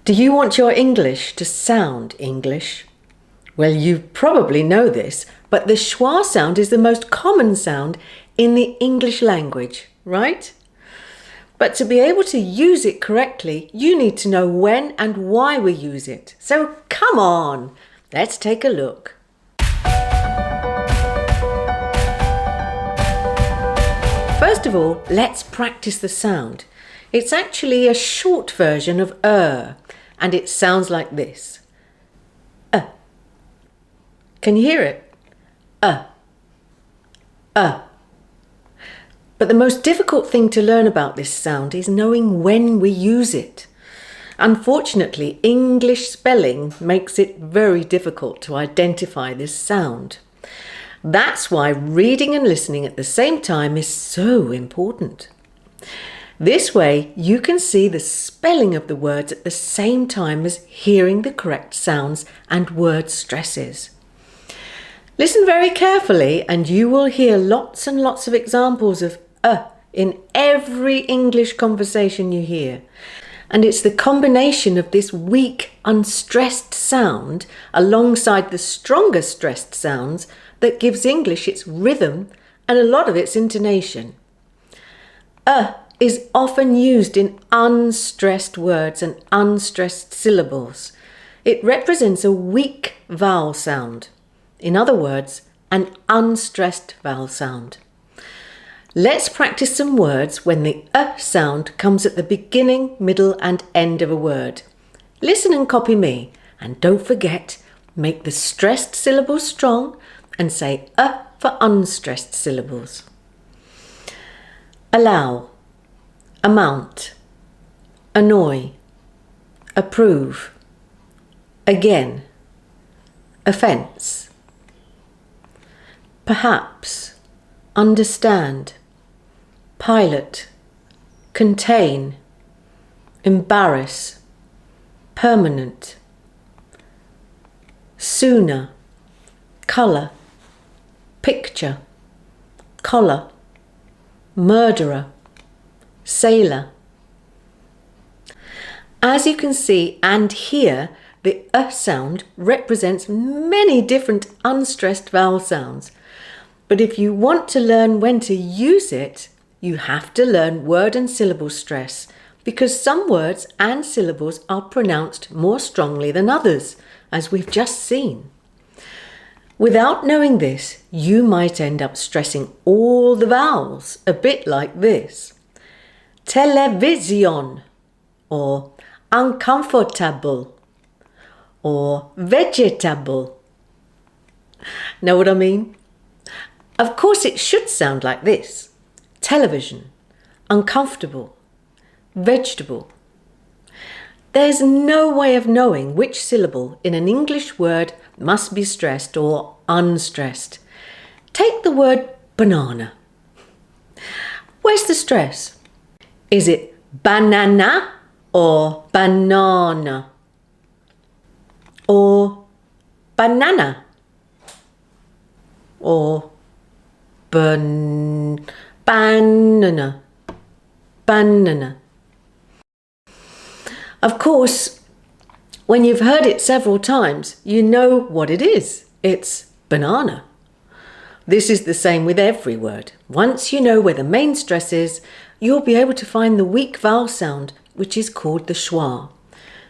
Do you want your English to sound English? Well, you probably know this, but the schwa sound is the most common sound in the English language, right? But to be able to use it correctly, you need to know when and why we use it. So come on, let's take a look. First of all, let's practice the sound. It's actually a short version of and it sounds like this. Can you hear it? But the most difficult thing to learn about this sound is knowing when we use it. Unfortunately, English spelling makes it very difficult to identify this sound. That's why reading and listening at the same time is so important. This way, you can see the spelling of the words at the same time as hearing the correct sounds and word stresses. Listen very carefully and you will hear lots and lots of examples of in every English conversation you hear. And it's the combination of this weak, unstressed sound alongside the stronger stressed sounds that gives English its rhythm and a lot of its intonation. Is often used in unstressed words and unstressed syllables. It represents a weak vowel sound. In other words, an unstressed vowel sound. Let's practice some words when the sound comes at the beginning, middle and end of a word. Listen and copy me, and don't forget, make the stressed syllables strong and say for unstressed syllables. Allow, amount, annoy, approve, again, offence, perhaps, understand, pilot, contain, embarrass, permanent, sooner, colour, picture, collar, murderer, sailor. As you can see and hear, the sound represents many different unstressed vowel sounds. But if you want to learn when to use it, you have to learn word and syllable stress because some words and syllables are pronounced more strongly than others, as we've just seen. Without knowing this, you might end up stressing all the vowels, a bit like this. Television, or uncomfortable, or vegetable. Know what I mean? Of course it should sound like this. Television, uncomfortable, vegetable. There's no way of knowing which syllable in an English word must be stressed or unstressed. Take the word banana. Where's the stress? Is it banana or banana? Or banana? Or banana? Banana. Of course, when you've heard it several times, you know what it is. It's banana. This is the same with every word. Once you know where the main stress is, you'll be able to find the weak vowel sound, which is called the schwa.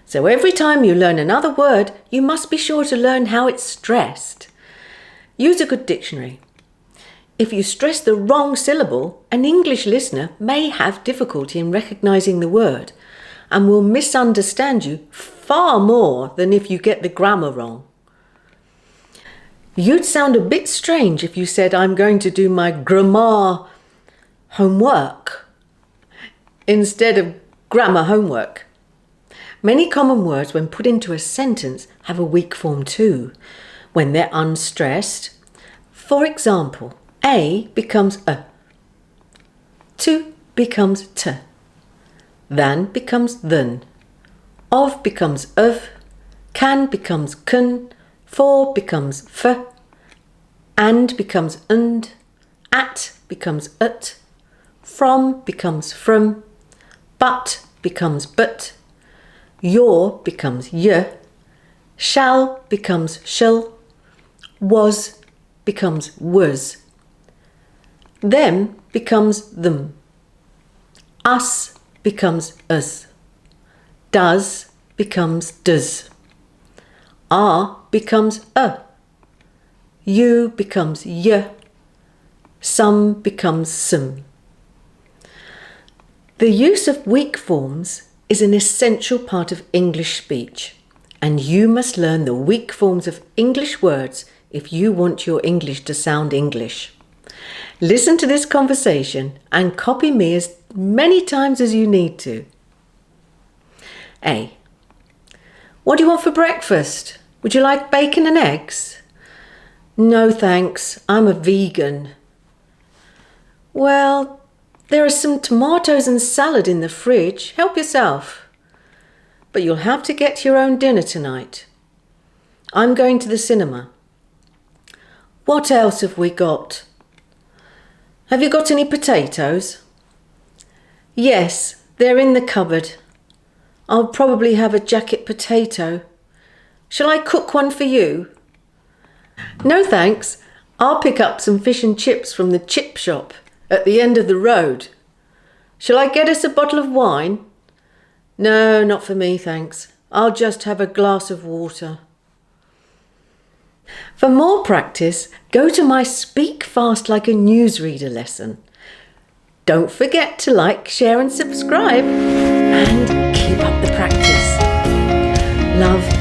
So every time you learn another word, you must be sure to learn how it's stressed. Use a good dictionary. If you stress the wrong syllable, an English listener may have difficulty in recognizing the word and will misunderstand you far more than if you get the grammar wrong. You'd sound a bit strange if you said, I'm going to do my grammar homework instead of grammar homework. Many common words, when put into a sentence, have a weak form too, when they're unstressed. For example, A becomes a, to becomes t, than becomes than, of becomes of, can becomes kun, for becomes f, and becomes und, at becomes ut, from becomes from, but becomes but, Your becomes y. Shall becomes shall. Was becomes was. Them becomes them. Us becomes us. Does becomes does. Are becomes a. You becomes y. Some becomes some. The use of weak forms is an essential part of English speech, and you must learn the weak forms of English words if you want your English to sound English. Listen to this conversation and copy me as many times as you need to. A. What do you want for breakfast? Would you like bacon and eggs? No thanks, I'm a vegan. Well, there are some tomatoes and salad in the fridge. Help yourself. But you'll have to get your own dinner tonight. I'm going to the cinema. What else have we got? Have you got any potatoes? Yes, they're in the cupboard. I'll probably have a jacket potato. Shall I cook one for you? No thanks. I'll pick up some fish and chips from the chip shop at the end of the road. Shall I get us a bottle of wine? No, not for me, thanks. I'll just have a glass of water. For more practice, go to my Speak Fast Like a Newsreader lesson. Don't forget to like, share and subscribe, and keep up the practice. Love,